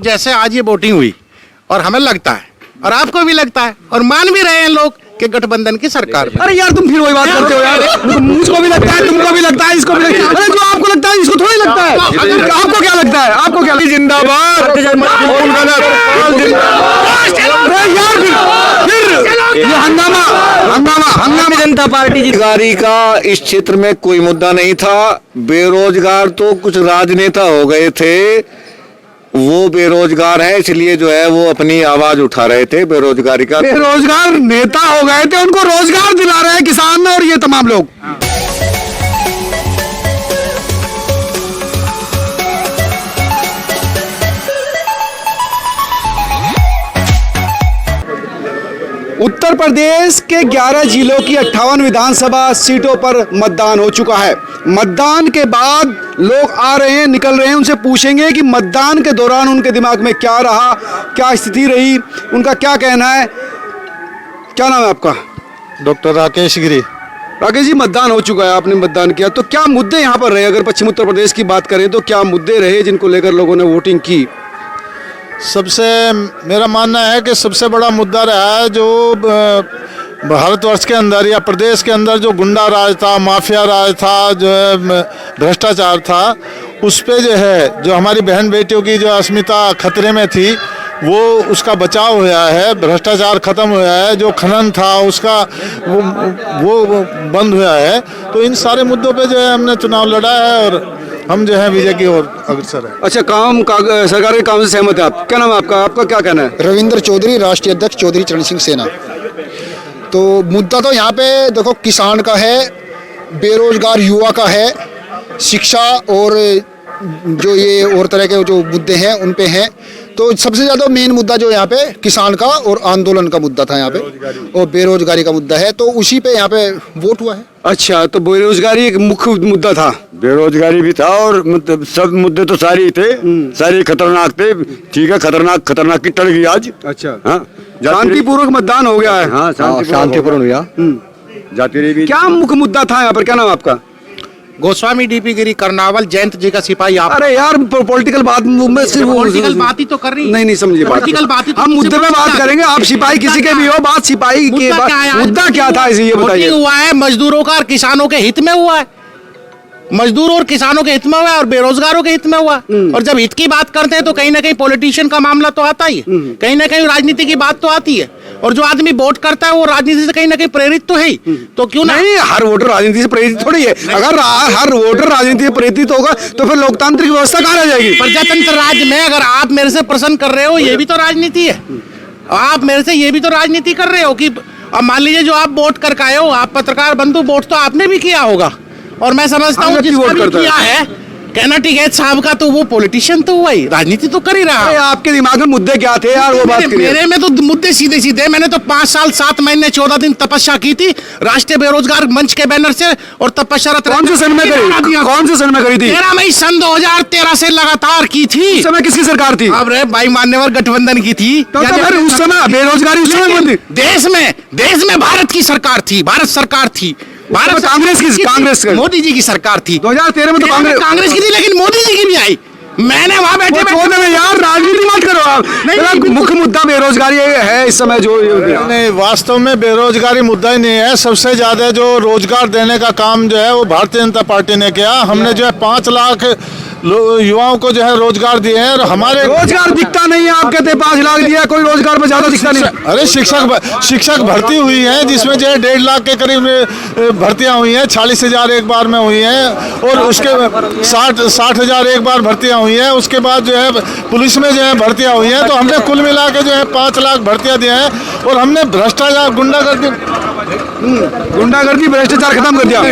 जैसे आज ये वोटिंग हुई और हमें लगता है और आपको भी लगता है और मान भी रहे हैं लोग कि गठबंधन की सरकार। अरे यार तुम फिर वही बात करते हो यार, मुझको भी लगता है, तुमको भी लगता है, इसको भी लगता है। अरे जो आपको लगता है इसको थोड़ी लगता है। आपको क्या लगता है? आपको क्या? जिंदाबाद। ये हंगामा हंगामा हंगामा जनता पार्टी। बेरोजगारी का इस क्षेत्र में कोई मुद्दा नहीं था। बेरोजगार तो कुछ राजनेता हो गए थे, वो बेरोजगार है इसलिए जो है वो अपनी आवाज उठा रहे थे बेरोजगारी का। बेरोजगार नेता हो गए थे, उनको रोजगार दिला रहे हैं किसान और ये तमाम लोग। उत्तर प्रदेश के 11 जिलों की 58 विधानसभा सीटों पर मतदान हो चुका है। मतदान के बाद लोग आ रहे हैं, निकल रहे हैं, उनसे पूछेंगे कि मतदान के दौरान उनके दिमाग में क्या रहा, क्या स्थिति रही, उनका क्या कहना है। क्या नाम है आपका? डॉक्टर राकेश गिरी। राकेश जी, मतदान हो चुका है, आपने मतदान किया, तो क्या मुद्दे यहाँ पर रहे? अगर पश्चिम उत्तर प्रदेश की बात करें तो क्या मुद्दे रहे जिनको लेकर लोगों ने वोटिंग की? सबसे मेरा मानना है कि सबसे बड़ा मुद्दा रहा है जो भारतवर्ष के अंदर या प्रदेश के अंदर जो गुंडा राज था, माफिया राज था, जो है भ्रष्टाचार था, उस पे जो है जो हमारी बहन बेटियों की जो अस्मिता खतरे में थी वो उसका बचाव हुआ है, भ्रष्टाचार खत्म हुआ है, जो खनन था उसका वो बंद हुआ है। तो इन सारे मुद्दों पे जो है हमने चुनाव लड़ा है और हम जो है विजय की ओर अग्रसर है। अच्छा, सरकार के काम से सहमत है आप? क्या नाम है आपका? आपका क्या कहना है? रविंद्र चौधरी, राष्ट्रीय अध्यक्ष चौधरी चरण सिंह सेना। तो मुद्दा तो यहाँ पे देखो किसान का है, बेरोजगार युवा का है, शिक्षा और जो ये और तरह के जो मुद्दे हैं उन पे हैं। तो सबसे ज़्यादा मेन मुद्दा जो यहाँ पे किसान का और आंदोलन का मुद्दा था यहाँ पे, और बेरोजगारी का मुद्दा है, तो उसी पे यहाँ पे वोट हुआ है। अच्छा, तो बेरोजगारी एक मुख्य मुद्दा था। बेरोजगारी भी था और सब मुद्दे तो सारे ही थे, सारे खतरनाक थे। ठीक है, खतरनाक की टल गई आज। अच्छा, हाँ, शांतिपूर्वक मतदान हो गया है। हाँ, शांतिपूर्ण हुआ। जाती रही भी। क्या मुख्य मुद्दा था यहाँ पर? क्या नाम आपका? गोस्वामी, डीपी गिरी, कर्नावल, जयंत जी का सिपाही। आप अरे यार पॉलिटिकल बात में सिर्फ पॉलिटिकल बात ही तो कर रही। नहीं समझिए बात। पॉलिटिकल बात ही तो हम मुद्दे पे बात करेंगे। आप सिपाही किसी के भी हो, बात सिपाही की मुद्दा क्या था इसे ये बताइए। हुआ है मजदूरों का और किसानों के हित में हुआ है, मजदूर और किसानों के हित में हुआ है और बेरोजगारों के हित में हुआ। और जब हित की बात करते हैं तो कहीं ना कहीं पॉलिटिशियन का मामला तो आता ही है, कहीं ना कहीं राजनीति की बात तो आती है। और जो आदमी वोट करता है वो राजनीति से कहीं ना कहीं प्रेरित तो है ही, तो क्यों नहीं? हर वोटर राजनीति से प्रेरित थोड़ी है। अगर हर वोटर राजनीति से प्रेरित होगा तो फिर लोकतांत्रिक व्यवस्था कहाँ रह जाएगी? प्रजातंत्र राज्य में अगर आप मेरे से प्रश्न कर रहे हो, ये भी तो राजनीति है। आप मेरे से ये भी तो राजनीति कर रहे हो कि अब मान लीजिए जो आप वोट करके आए हो, आप पत्रकार बंधु, वोट तो आपने भी किया होगा और मैं समझता हूँ जिसका भी किया है कहना ठीक है साहब का, तो वो पॉलिटिशियन तो हुआ ही, राजनीति तो कर ही रहा है। आपके दिमाग में मुद्दे क्या थे यार, वो बात करिए। मेरे में तो मुद्दे सीधे सीधे। मैंने तो 5 साल 7 महीने 14 दिन तपस्या की थी राष्ट्रीय बेरोजगार मंच के बैनर से, और तपस्या कौन से सन में करी? कौन से सन में करी थी? 13 मई सन 2013 से लगातार की थी। उस समय किसकी सरकार थी? अब रे भाई, मान्यवर गठबंधन की थी। तो फिर उस समय बेरोजगारी उस समय बंद थी। देश में भारत की सरकार थी, भारत सरकार थी। भारत कांग्रेस मोदी जी की सरकार थी। 2013 में तो कांग्रेस की थी, लेकिन मोदी जी की भी आई। मैंने वहां बैठे यार राजनीति मत करो आप। मुख्य मुद्दा बेरोजगारी है इस समय जो नहीं, वास्तव में बेरोजगारी मुद्दा ही नहीं है। सबसे ज्यादा जो रोजगार देने का काम जो है वो भारतीय जनता पार्टी ने किया। हमने जो है 5 लाख युवाओं को जो है रोजगार दिए हैं। और हमारे रोजगार दिखता नहीं है, आप कहते 5 लाख दिया, कोई रोजगार में ज्यादा दिखता नहीं। अरे शिक्षक भर्ती हुई है जिसमें जो है 1.5 लाख के करीब भर्तियां हुई हैं। 40,000 एक बार में हुई हैं और उसके 60,000 एक बार भर्तियां हुई हैं। उसके बाद जो है पुलिस में जो है भर्तियां हुई हैं। तो हमने कुल मिला के जो है 5 लाख भर्तियां दी हैं। और हमने भ्रष्टाचार, गुंडागर्दी भ्रष्टाचार खत्म कर दिया।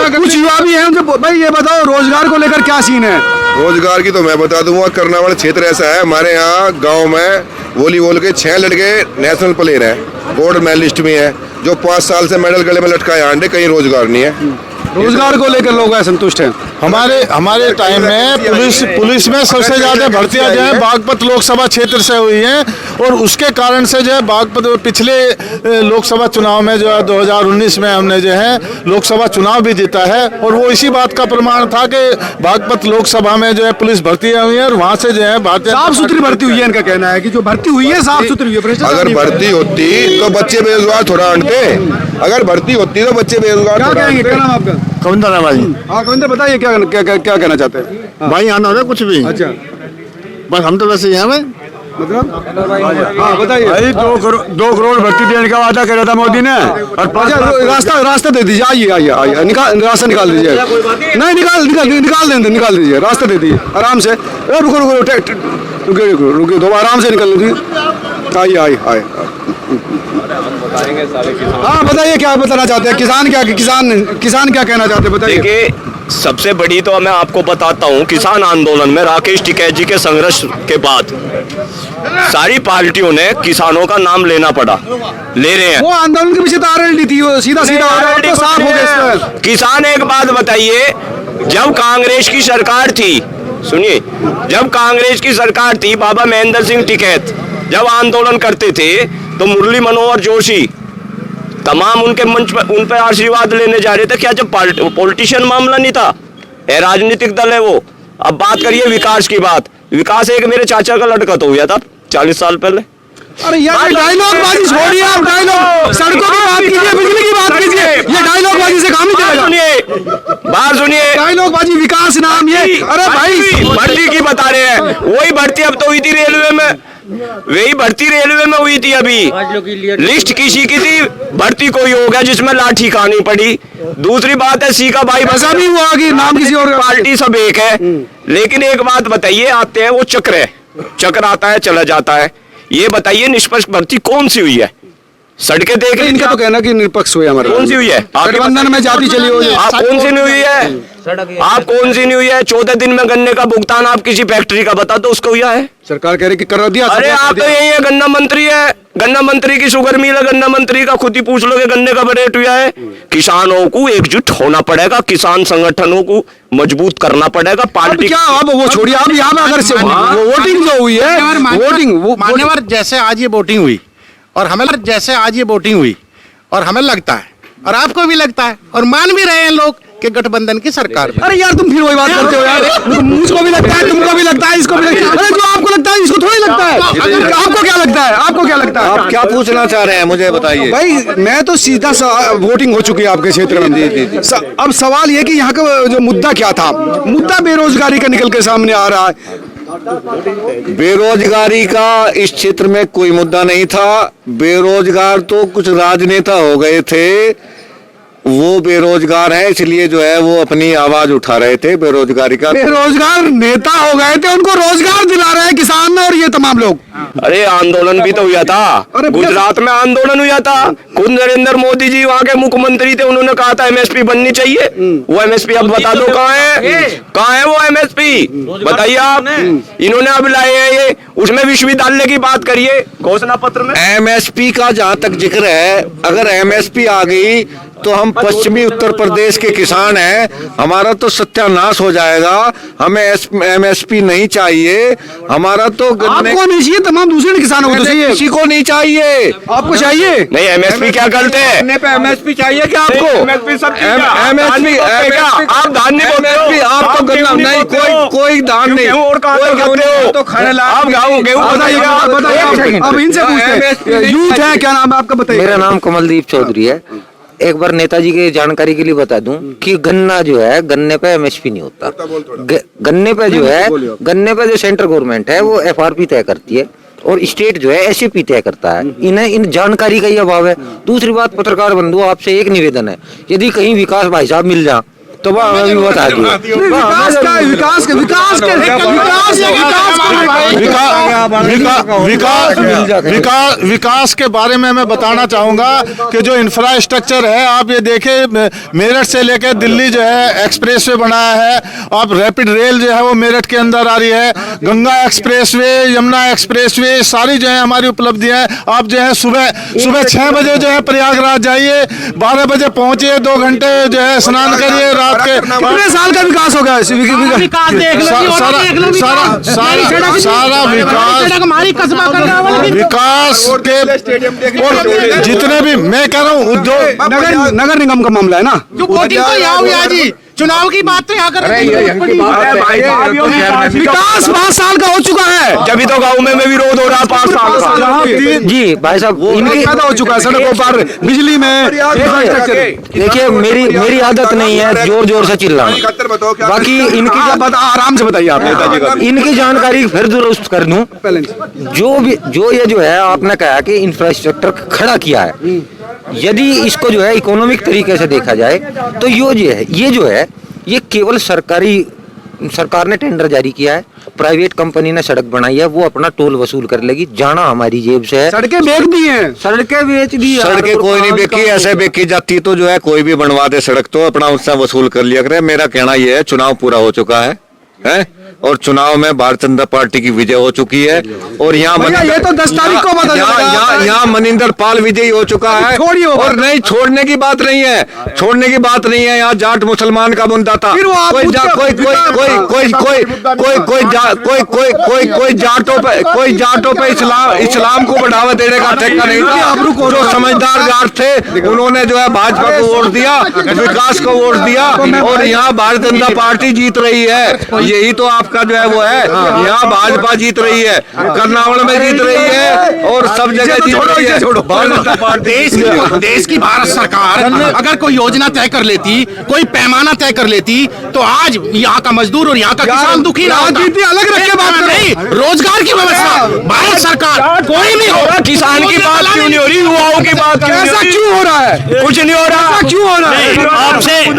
कुछ युवा भी हैं उनसे भाई ये बताओ रोजगार को लेकर क्या सीन है? रोजगार की तो मैं बता दूंगा, कर्नावल क्षेत्र ऐसा है, हमारे यहाँ गांव में वॉलीबॉल के 6 लड़के नेशनल प्लेयर हैं, गोल्ड मेडलिस्ट में है, जो 5 साल से मेडल गले में लटकाए आंडे, कहीं रोजगार नहीं है। रोजगार को लेकर लोग असंतुष्ट हैं। हमारे टाइम में पुलिस में सबसे ज्यादा भर्तियां जो है बागपत लोकसभा क्षेत्र से हुई हैं और उसके कारण से जो है बागपत पिछले लोकसभा चुनाव में जो है 2019 में हमने जो है लोकसभा चुनाव भी जीता है और वो इसी बात का प्रमाण था कि बागपत लोकसभा में जो है पुलिस भर्तियां हुई हैं और वहां से जो है भारतीय साफ सुथरी भर्ती हुई है, इनका कहना है कि जो भर्ती हुई है साफ सुथरी हुई है, भ्रष्टाचार अगर नहीं हुआ। भर्ती होती तो बच्चे बेरोजगार थोड़ा अनते। अगर भर्ती होती तो बच्चे बेरोजगार क्या थोड़ा कहेंगे, क्या अनते। नाम आपका? कविंदर है भाई। हाँ कविंदर बताइए क्या क्या क्या, क्या कहना चाहते हैं? भाई आना होता कुछ भी, अच्छा बस हम तो वैसे ही हैं भाई। मतलब हाँ बताइए। भाई 2 करोड़ भर्ती देने का वादा कर रहा था मोदी ने और अच्छा रास्ता दे दीजिए, आइए निकाल रास्ता निकाल दीजिए। नहीं निकाल दीजिए, रास्ता दे दीजिए आराम से। रुको दो आराम से निकल दीजिए। आइए हाँ बताइए क्या बताना चाहते हैं? किसान क्या कहना चाहते हैं बताइए। देखिए, सबसे बड़ी तो मैं आपको बताता हूँ, किसान आंदोलन में राकेश टिकैत जी के संघर्ष के बाद सारी पार्टियों ने किसानों का नाम लेना पड़ा, ले रहे हैं। वो आंदोलन के पीछे तो आरएलडी थी, वो सीधा हो रहा है, तो साफ हो गया इसमें। किसान एक बात बताइए, जब कांग्रेस की सरकार थी, सुनिए, जब कांग्रेस की सरकार थी, बाबा महेंद्र सिंह टिकैत जब आंदोलन करते थे तो मुरली मनोहर जोशी तमाम उनके मंच पर उन पर आशीर्वाद लेने जा रहे थे। क्या जब पॉलिटिशियन मामला नहीं था, राजनीतिक दल है वो। अब बात करिए विकास की बात। विकास एक मेरे चाचा का लड़का तो हुआ था 40 साल पहले। अरे यार डायलॉग बाजी छोड़िए, आप डायलॉग सड़कों की बात कीजिए, बिजली की बात कीजिए। ये डायलॉग बाजी से काम नहीं चलेगा। बात सुनिए, डायलॉग बाजी विकास नाम ये। अरे भाई भर्ती की बता रहे हैं, वही भर्ती अब तो हुई थी रेलवे में, वही भर्ती रेलवे में हुई थी। अभी लिस्ट किसी की थी, भर्ती कोई हो गया जिसमें लाठी खानी पड़ी। दूसरी बात है सीका भाई ऐसा भी हुआ कि नाम किसी और पार्टी सब एक है। लेकिन एक बात बताइए, आते हैं वो चक्र है, चक्र आता है चला जाता है। ये बताइए निष्पक्ष भर्ती कौन सी हुई है? सड़कें देख रहे, इनका तो कहना कि निरपक्ष हुए हमारे। कौन सी हुई है? गठबंधन में जाति चली हुई है। आप कौन सी नहीं हुई है? आप कौन सी नहीं हुई है? 14 दिन में गन्ने का भुगतान आप किसी फैक्ट्री का बता दो, उसको हुआ है? सरकार कह रही कि कर दिया। अरे आप तो यही है, गन्ना मंत्री है, गन्ना मंत्री की शुगर मिल है, गन्ना मंत्री का खुद ही पूछ लोगे गन्ने का रेट हुआ है। किसानों को एकजुट होना पड़ेगा, किसान संगठनों को मजबूत करना पड़ेगा। पार्टी क्या अब वो छोड़िए, अब यहाँ पे अगर से वोटिंग जो हुई है, मान्यवर जैसे आज ये वोटिंग हुई और हमें लगता है और आपको भी लगता है और मान भी रहे हैं लोग कि गठबंधन की सरकार में। अरे यार तुम फिर वही बात करते हो यार। मुझको भी लगता है, तुमको भी लगता है, इसको भी लगता है। अरे जो आपको लगता है इसको थोड़ी लगता है। आपको क्या लगता है? आपको क्या लगता है? आप क्या पूछना चाह रहे हैं मुझे बताइए। भाई मैं तो सीधा वोटिंग हो चुकी है आपके क्षेत्र में। अब सवाल ये कि यहाँ का जो मुद्दा क्या था? मुद्दा बेरोजगारी का निकल के सामने आ रहा है। बेरोजगारी का इस क्षेत्र में कोई मुद्दा नहीं था। बेरोजगार तो कुछ राजनेता हो गए थे, वो बेरोजगार है, इसलिए जो है वो अपनी आवाज उठा रहे थे बेरोजगारी का। बेरोजगार नेता हो गए थे, उनको रोजगार दिला रहे हैं किसान और ये तमाम लोग। अरे आंदोलन भी तो हुआ था, गुजरात में आंदोलन हुआ था। खुद नरेंद्र मोदी जी वहाँ के मुख्यमंत्री थे, उन्होंने कहा था एमएसपी बननी चाहिए। वो एमएसपी अब बता दो कहाँ है? कहाँ है वो एमएसपी? बताइए आप। इन्होंने अब लाए हैं ये, उसमें विश्वविद्यालय की बात करिए घोषणा पत्र में। एमएसपी का जहाँ तक जिक्र है, अगर एमएसपी आ गई तो हम पश्चिमी उत्तर प्रदेश के किसान हैं, हमारा तो सत्यानाश हो जाएगा। हमें एमएसपी नहीं चाहिए, हमारा तो आपको नहीं चाहिए, तमाम दूसरे किसानों को तो चाहिए। किसी को नहीं चाहिए। आपको चाहिए? नहीं, एमएसपी क्या करते हैं? एमएसपी चाहिए क्या आपको? एमएसपी सब एमएसपी आप धान नहीं बोलते हो, आपको गन्ना नहीं, कोई धान नहीं, और तो खाने लायक आप गेहूं बताइए। अब इनसे पूछते हैं, यूथ है, क्या नाम है आपका बताइए। मेरा नाम कमलदीप चौधरी है। एक बार नेताजी की जानकारी के लिए बता दूं कि गन्ना जो है, गन्ने पे एमएसपी नहीं होता। गन्ने पे जो है, गन्ने पे जो सेंट्रल गवर्नमेंट है वो एफआरपी तय करती है और स्टेट जो है एसएपी तय करता है। इन्हें इन जानकारी का ही अभाव है। दूसरी बात, पत्रकार बंधु आपसे एक निवेदन है, यदि कहीं विकास भाई साहब मिल जा तो वह हमें भी बता दिए। विकास के बारे में मैं बताना चाहूंगा कि जो इंफ्रास्ट्रक्चर है, आप ये देखें मेरठ से लेकर दिल्ली जो है एक्सप्रेसवे बनाया है, आप रैपिड रेल जो है वो मेरठ के अंदर आ रही है, गंगा एक्सप्रेसवे, यमुना एक्सप्रेसवे, सारी जो है हमारी उपलब्धियां। आप जो है सुबह 6 बजे जो है प्रयागराज जाइए, 12 बजे पहुंचिए, 2 घंटे जो है स्नान करिए, रात के कितने साल का विकास हो गया विकास देख लो जी, और देख लो सारा विकास के और जितने भी मैं कह रहा हूँ उद्योग नगर निगम का मामला है ना, जो वोटिंग तो यहाँ हुआ जी, चुनाव की बात तो यहाँ कर रहे हैं। विकास 5 साल का हो चुका है, जब तो गाँव में विरोध हो रहा 5 साल का। जी भाई साहब, इनकी ज्यादा हो चुका है, सड़कों पर, बिजली में। देखिए मेरी आदत नहीं है जोर जोर से चिल्लाना, बाकी इनकी आराम से बताइए आप नेताजी का। इनकी जानकारी फिर दुरुस्त कर दूं। जो ये जो है आपने कहा कि इंफ्रास्ट्रक्चर खड़ा किया है, यदि इसको जो है इकोनॉमिक तरीके से देखा जाए तो ये जो है ये केवल सरकार ने टेंडर जारी किया है, प्राइवेट कंपनी ने सड़क बनाई है, वो अपना टोल वसूल कर लेगी, जाना हमारी जेब से है। सड़कें बेच दी हैं, सड़कें बेच दी, सड़कें कोई नहीं बेची, ऐसे बेची जाती तो जो है कोई भी बनवा दे सड़क तो अपना उससे वसूल कर लिया करे। मेरा कहना यह है, चुनाव पूरा हो चुका है और चुनाव में भारतीय जनता पार्टी की विजय हो चुकी है। और यहाँ ये तो 10 तारीख को पता चला, यहाँ मनिंदर पाल विजयी हो चुका है। और नहीं, छोड़ने की बात नहीं है, छोड़ने की बात नहीं है। यहाँ जाट मुसलमान का मुद्दा था, कोई जाटों पे इस्लाम को बढ़ावा देने का ठेका नहीं था। जो समझदार जाट थे उन्होंने जो है भाजपा को वोट दिया, विकास को वोट दिया, और यहाँ भारतीय जनता पार्टी जीत रही है। यही तो आपका जो है वो है, यहाँ भाजपा जीत रही है, कर्नाटक में जीत रही है और सब जगह जीत रही है। देश की भारत सरकार अगर कोई योजना तय कर लेती, कोई पैमाना तय कर लेती, तो आज यहाँ का मजदूर और यहाँ का किसान दुखी ना होता। अलग रख के बात नहीं, रोजगार की व्यवस्था भारत सरकार कोई नहीं होगा। किसान की बात क्यों नहीं हो रही, युवाओं की बात ऐसा क्यों हो रहा है? कुछ नहीं हो रहा, क्यों हो रहा है?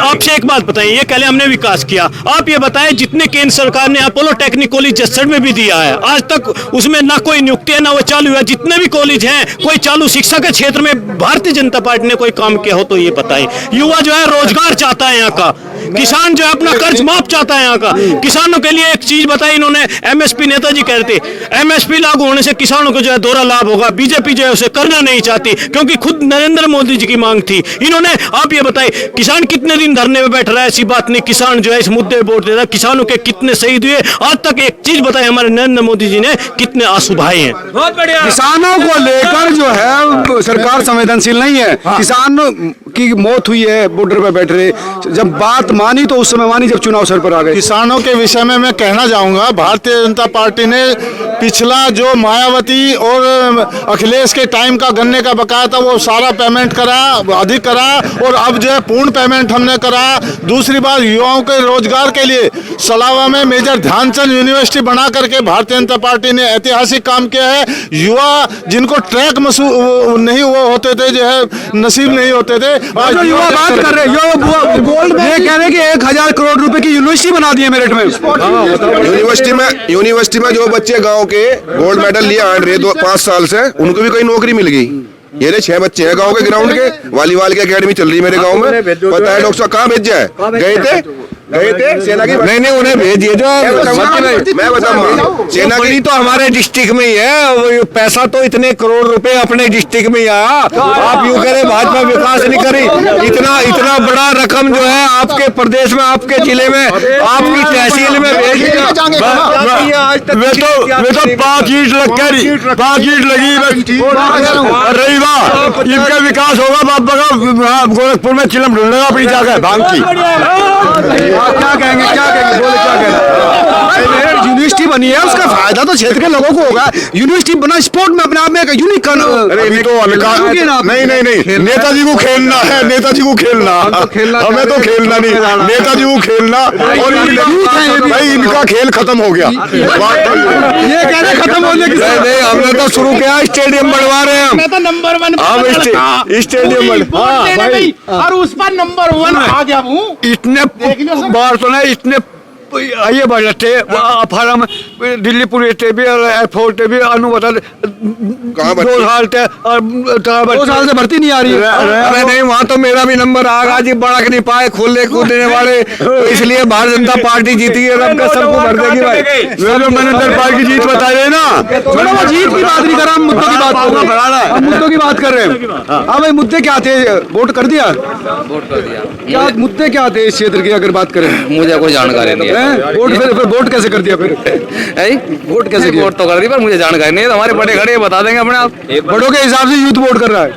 आपसे एक बात बताइए, ये पहले हमने विकास किया, आप ये बताएं जितने केंद्र सरकार ने अपोलो टेक्निक कॉलेज जसड़ में भी दिया है, आज तक उसमें ना कोई नियुक्ति है ना वो चालू है। जितने भी कॉलेज हैं, कोई चालू शिक्षा के क्षेत्र में भारतीय जनता पार्टी ने कोई काम किया हो तो ये बताएं। युवा जो है रोजगार चाहता है यहाँ का, किसान जो है अपना कर्ज माफ चाहता है यहाँ का। किसानों के लिए एक चीज बताई इन्होंने, एमएसपी, नेताजी कहते एमएसपी लागू होने से किसानों को जो है दोहरा लाभ होगा। बीजेपी जो है उसे करना नहीं चाहती, क्योंकि खुद नरेंद्र मोदी जी की मांग थी। इन्होंने, आप ये बताइए, किसान कितने दिन धरने में बैठ रहा है? ऐसी बात नहीं, किसान जो है इस मुद्दे पर वोट दे रहा है। किसानों के कितने शहीद हुए आज तक, एक चीज बताए हमारे नरेंद्र मोदी जी ने कितने आंसू बहाए हैं। बहुत बढ़िया। किसानों को लेकर जो है सरकार संवेदनशील नहीं है। किसान की मौत हुई है बॉर्डर पे बैठ रहे, जब बात मानी तो उस समय मानी जब चुनाव सर पर आ गए। किसानों के विषय में मैं कहना चाहूंगा, भारतीय जनता पार्टी ने पिछला जो मायावती और अखिलेश के टाइम का गन्ने का बकाया था वो सारा पेमेंट करा, अधिक करा, और अब जो है पूर्ण पेमेंट हमने करा। दूसरी बात, युवाओं के रोजगार के लिए सलावा में मेजर ध्यानचंद यूनिवर्सिटी बना करके भारतीय जनता पार्टी ने ऐतिहासिक काम किया है। युवा जिनको ट्रैक नहीं वो होते थे, जो है नसीब नहीं होते थे, आज युवा बात कर रहे हैं, ये कह रहे हैं कि 1000 करोड़ रुपए की यूनिवर्सिटी बना दी है मेरठ में। यूनिवर्सिटी में जो बच्चे गांव के गोल्ड मेडल लिए आन रहे 5 साल से, उनको भी कोई नौकरी मिल गई। ये 6 बच्चे हैं गांव के ग्राउंड के, वॉलीबॉल की एकेडमी चल रही है मेरे गांव में। पता है डॉक्टर साहब कहाँ भेजा है? गए थे सेना की। नहीं, उन्हें भेजिए जो मैं बताऊंगा, सेना की तो हमारे डिस्ट्रिक्ट में ही है। वो पैसा तो इतने करोड़ रुपए अपने डिस्ट्रिक्ट में ही आया। आप यूं कह रहे भाजपा विकास नहीं करी, इतना बड़ा रकम जो है आपके प्रदेश में, आपके जिले में, आपकी तहसील में भेज दिया। वे तो 5 ईंट लगी रही बात, इनका विकास होगा। गोरखपुर में चिलम ढूंढेगा अपनी जगह भांग की। क्या कहेंगे बोले, क्या कहेंगे? यूनिवर्सिटी बनी है, उसका फायदा तो क्षेत्र के लोगों को होगा। यूनिवर्सिटी बना, स्पोर्ट में अपने आप में एक यूनिक नहीं, नेताजी को खेलना है, नेताजी को खेलना, हमें तो खेलना नहीं, नेताजी को खेलना। और भाई इनका खेल खत्म हो गया, ये कह रहे खत्म होने की। नहीं, हमने तो शुरू किया, स्टेडियम बनवा रहे हैं हम। मैं तो नंबर 1 स्टेडियम और उस पर नंबर 1 आ गया हूँ। इतने बार तो नहीं, इतने ये बजट थे, फार्म दिल्ली पुलिस थे भी और एयरफोर्स थे भी अनु बता कहाँ 2 साल थे और 2 साल से भर्ती नहीं आ रही है। अरे नहीं, वहाँ तो मेरा भी नंबर आगा जी, बढ़ा के नहीं पाए खोलने कूदने वाले, तो इसलिए भारतीय जनता पार्टी जीती है। रब का सबको भर देगी भाई। मैंने दरबार की जीत बता रहे ना, छोड़ो वो जीत की बात नहीं कर रहा, हम मुद्दों की बात कर रहे हैं। हम मुद्दों की बात कर रहे हैं। हाँ भाई, मुद्दे क्या थे? वोट कर दिया? वोट कर दिया। क्या मुद्दे क्या थे इस क्षेत्र की अगर बात करें? मुझे कोई जानकारी नहीं है। वोट फिर वोट कैसे कर दिया? फिर वोट कैसे किया? वोट तो कर दी पर मुझे जानकारी नहीं है। हमारे बड़े खड़े बता देंगे अपने आप। बड़ों के हिसाब से यूथ वोट कर रहा है।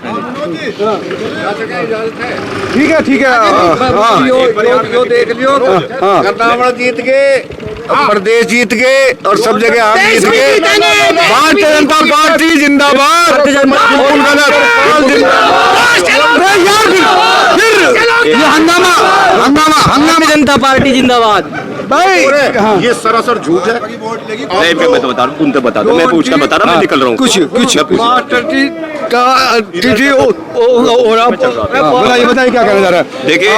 ठीक है, ठीक है। यो देख लियो, कर्नाटक जीत गए, प्रदेश जीत गए और सब जगह आप जीत गए। भारतीय जनता पार्टी जिंदाबाद। ये हंगामा जनता पार्टी जिंदाबाद। भाई ये सरासर झूठ है। मैं तो बता रहा हूँ, तुम तो बता दो, मैं पूछना बता रहा, मैं निकल रहा हूँ। कुछ बताइए क्या कहना चाह रहा है? देखिए,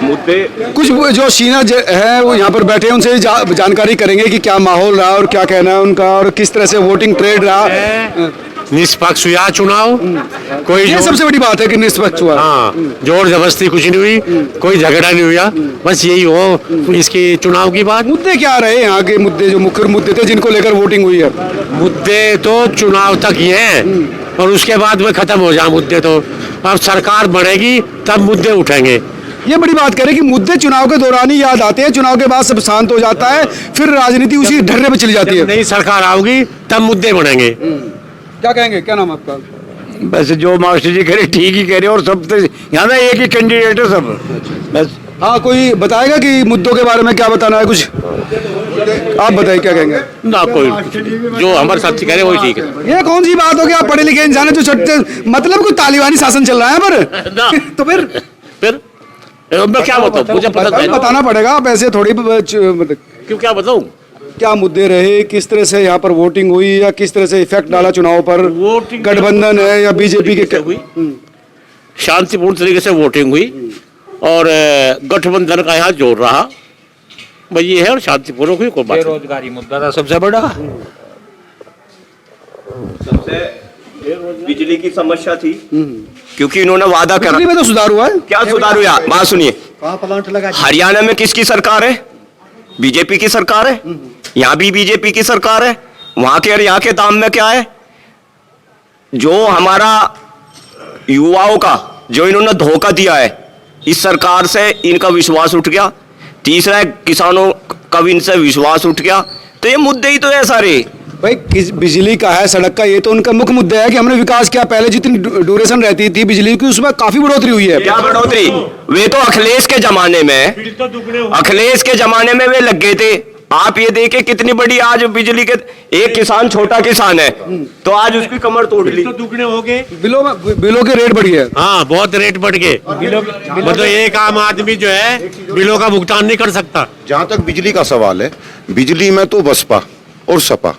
मुद्दे कुछ जो सीनियर है वो यहाँ पर बैठे हैं, उनसे जानकारी करेंगे कि क्या माहौल रहा और क्या कहना है उनका और किस तरह से वोटिंग ट्रेड रहा। निष्पक्ष हुआ चुनाव, कोई ये सबसे बड़ी बात है कि निष्पक्ष हुआ। हाँ, जोर जबरदस्ती कुछ नहीं हुई, कोई झगड़ा नहीं हुआ, बस यही हो इसकी चुनाव की बात। मुद्दे क्या रहे यहाँ के? मुद्दे जो मुख्य मुद्दे थे जिनको लेकर वोटिंग हुई है, मुद्दे तो चुनाव तक ही हैं और उसके बाद में खत्म हो जाए मुद्दे। तो अब सरकार बढ़ेगी तब मुद्दे उठेंगे। ये बड़ी बात करें कि मुद्दे चुनाव के दौरान ही याद आते हैं, चुनाव के बाद सब शांत हो जाता है, फिर राजनीति उसी ढर्रे पे चली जाती है। नई सरकार आओगी तब मुद्दे बढ़ेंगे। क्या कहेंगे? क्या नाम आपका? बस जो मास्टर जी कह रहे ठीक ही कह रहे, और सब तो यहाँ ना एक ही कैंडिडेट है सब। बस हाँ, कोई बताएगा कि मुद्दों के बारे में क्या बताना है? कुछ आप बताइए, क्या कहेंगे? ना, कोई जो हमारे साथी कह रहे वही ठीक है। ये कौन सी बात होगी? आप पढ़े लिखे इंसान है, जो छोटे मतलब कोई तालिबानी शासन चल रहा है पर तो फिर मैं क्या बताऊँ? मुझे बताना पड़ेगा। आप ऐसे थोड़ी क्यों, क्या बताऊँ? क्या मुद्दे रहे, किस तरह से यहाँ पर वोटिंग हुई या किस तरह से इफेक्ट डाला चुनाव पर? गठबंधन है या बीजेपी के? शांतिपूर्ण तरीके से वोटिंग हुई और गठबंधन का यहाँ जोर रहा, भाई ये है, और शांतिपूर्ण हुई। कोई बात बेरोजगारी मुद्दा था सबसे बड़ा। सबसे बिजली की समस्या थी, क्योंकि इन्होंने वादा करा। बिजली में तो सुधार हुआ है। क्या सुधार हुआ? बात सुनिए, हरियाणा में किसकी सरकार है? बीजेपी की सरकार है। यहाँ भी बीजेपी की सरकार है। वहां के और यहाँ के दाम में क्या है? जो हमारा युवाओं का जो इन्होंने धोखा दिया है, इस सरकार से इनका विश्वास उठ गया। तीसरा है, किसानों का भी इनसे विश्वास उठ गया। तो ये मुद्दे ही तो है सारे भाई। बिजली का है, सड़क का, ये तो उनका मुख्य मुद्दा है कि हमने विकास किया। पहले जितनी ड्यूरेशन रहती थी बिजली की, उसमें काफी बढ़ोतरी हुई है। क्या बढ़ोतरी? वे तो अखिलेश के जमाने में वे लग गए थे। आप ये देखे कितनी बड़ी आज बिजली के, एक किसान छोटा किसान है तो आज उसकी कमर तोड़ ली। दुगने हो गए, बिलों के रेट बढ़ गए। हाँ, बहुत रेट बढ़ गए। मतलब एक आम आदमी जो है बिलों का भुगतान नहीं कर सकता। जहाँ तक बिजली का सवाल है, बिजली में तो बसपा और सपा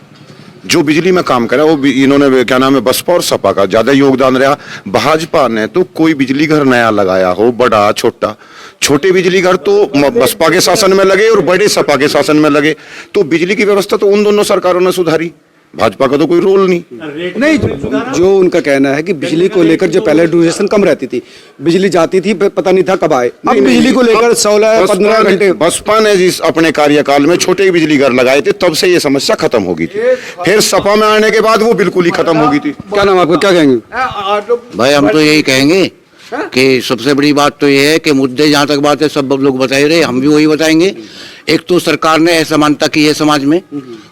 जो बिजली में काम करा, वो इन्होंने क्या नाम है, बसपा और सपा का ज्यादा योगदान रहा। भाजपा ने तो कोई बिजली घर नया लगाया हो, बड़ा छोटा, छोटे बिजली घर तो बसपा के शासन में लगे और बड़े सपा के शासन में लगे। तो बिजली की व्यवस्था तो उन दोनों सरकारों ने सुधारी, भाजपा का तो कोई रोल नहीं। जो उनका कहना है कि बिजली को लेकर जो पहले ड्यूरेशन कम रहती थी, बिजली जाती थी, पता नहीं था कब आए। अब बिजली को लेकर 16-15 घंटे बसपा ने जिस अपने कार्यकाल में छोटे बिजली घर लगाए थे, तब से ये समस्या खत्म हो गई थी। फिर सपा में आने के बाद वो बिल्कुल ही खत्म हो गई थी। क्या नाम आपका? क्या कहेंगे भाई? हम तो यही कहेंगे कि सबसे बड़ी बात तो ये है कि मुद्दे जहाँ तक बात है सब लोग बता ही रहे, हम भी वही बताएंगे। एक तो सरकार ने असमानता की है समाज में,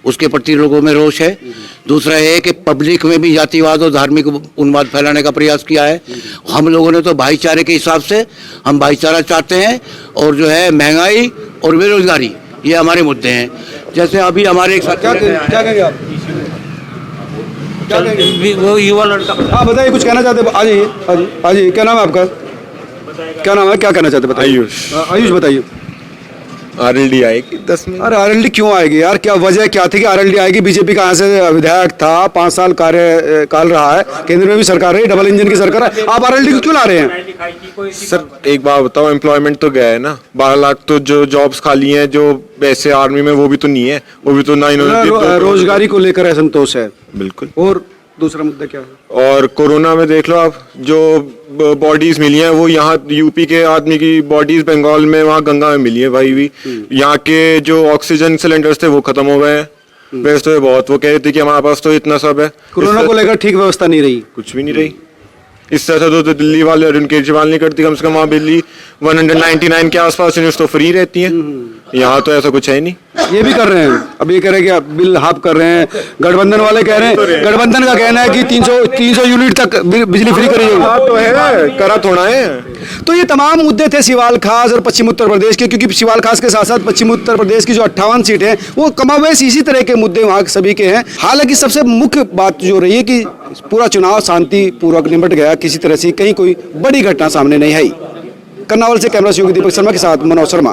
उसके प्रति लोगों में रोष है। दूसरा है कि पब्लिक में भी जातिवाद और धार्मिक उन्माद फैलाने का प्रयास किया है। हम लोगों ने तो भाईचारे के हिसाब से हम भाईचारा चाहते हैं, और जो है महंगाई और बेरोजगारी, ये हमारे मुद्दे हैं। जैसे अभी हमारे एक क्या कहेंगे आप? वो युवा लड़का। हाँ बताइए, कुछ कहना चाहते हैं? आ जाइए। क्या नाम है आपका? क्या नाम है? क्या कहना चाहते हैं? बताइए। आयुष, बताइए। आरएलडी आएगी 10 में। अरे आरएलडी क्यों आएगी यार, क्या वजह क्या थी कि आरएलडी आएगी? बीजेपी का यहाँ से विधायक था, 5 साल कार्यकाल रहा है, केंद्र में भी सरकार है, डबल इंजन की सरकार है, आप आरएलडी क्यों ला रहे हैं? सर एक बात बताओ, एम्प्लॉयमेंट तो गया है ना, 12 लाख तो जो जॉब्स खाली हैं जो वैसे आर्मी में, वो भी तो नहीं है, वो भी तो ना इन्होंने रोजगारी को लेकर असंतोष है। बिल्कुल। और दूसरा मुद्दा क्या है? और कोरोना में देख लो आप, जो बॉडीज मिली हैं वो यहाँ यूपी के आदमी की बॉडीज बंगाल में वहाँ गंगा में मिली है भाई भी। यहाँ के जो ऑक्सीजन सिलेंडर्स थे वो खत्म हो गए हैं। वैसे तो बहुत वो कह रहे थे कि हमारे पास तो इतना सब है, कोरोना को लेकर ठीक व्यवस्था नहीं रही, कुछ भी नहीं रही। इससे अच्छा तो दिल्ली वाले अरविंद केजरीवाल नहीं करती, कम से कम वहाँ बिजली 199 के आसपास यूनिट्स तो फ्री रहती हैं, यहाँ तो ऐसा कुछ है ही नहीं। ये भी कर रहे हैं, अब ये कह रहे हैं कि आप बिल हाफ कर रहे हैं, गठबंधन वाले कह रहे हैं, गठबंधन का कहना है कि 300 यूनिट तक बिजली फ्री करी जाएगी। तो है, करा थोड़ा है। तो ये तमाम मुद्दे थे सिवाल खास और पश्चिम उत्तर प्रदेश के, क्योंकि सिवाल खास के साथ साथ पश्चिम उत्तर प्रदेश की जो 58 सीटें हैं वो कमावेश इसी तरह के मुद्दे वहाँ सभी के हैं। हालांकि सबसे मुख्य बात जो रही है कि पूरा चुनाव शांति पूर्वक निपट गया, किसी तरह से कहीं कोई बड़ी घटना सामने नहीं आई। कर्नावल से कैमरा सहयोगी दीपक शर्मा के साथ मनोज शर्मा।